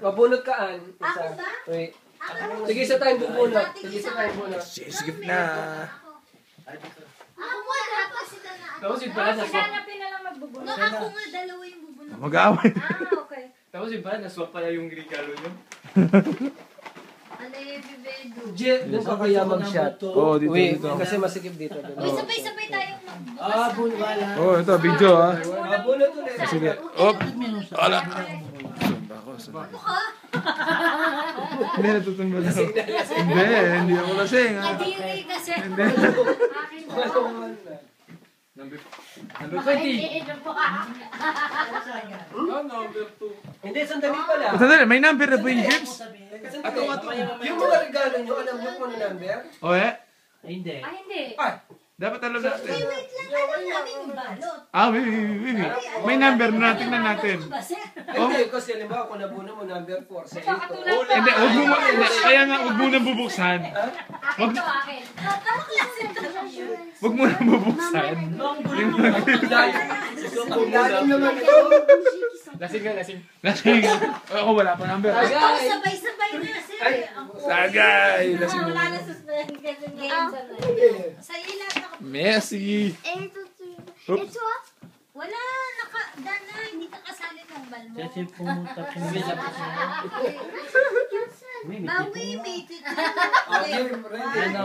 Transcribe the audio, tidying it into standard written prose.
Mabunot kaan. Ako ba? Wait. Sige, isa tayong bubunot. Sige, isa tayong bubunot. Sige na. Ako nga, dapat sila na ako. Tapos yung pala, Hanapin na lang magbubunot. No, ako nga, dalawa yung bubunot. Mag-away. Okay. Tapos yung pala, naswap pala yung regalo nyo. Ano yung bibedo? Doon ka kaya mag-shot. Oo, dito, Wait, dito. kasi masikip dito. Uy, sabay-sabay tayong magbukas. Wala. Oh, ito, video ah. Mabunot ulit. Sige. Op. Ala. Samba ako. Ano ka? Hindi, natutumba na ako. Hindi ako lasing. Kadiri kasi. Hindi. Akin po. Hindi, sandali pala. Sandali, may number na po yung gifts? Yung mga regalo nyo, alam nyo kung ano number? O eh? Hindi. Hindi. Dapat alam natin. Wait lang, alam namin yung balot. Wait. May number na, tingnan natin. Ba, sir? Hindi, kasi halimbawa kung nabuno mo number 4 sa ito. Hindi, huwag mo, kaya nga, huwag mo nang bubuksan. Akin to, akin. Tama klase ka lang. Huwag mo nang bubuksan. Ang lalim naman ito. Lasing nga, lasing. Lasing. Ako wala pa number. Ako sabay-sabay na, sir. Sagay. Lasing Wala na. na suspend kasi ngayon sa Sa ilan ako. Messi. Ito ah. Wala, dana, hindi ka kasali ng balmo. Kasi pumunta ko sa Bawi, may titin. Okay, ready.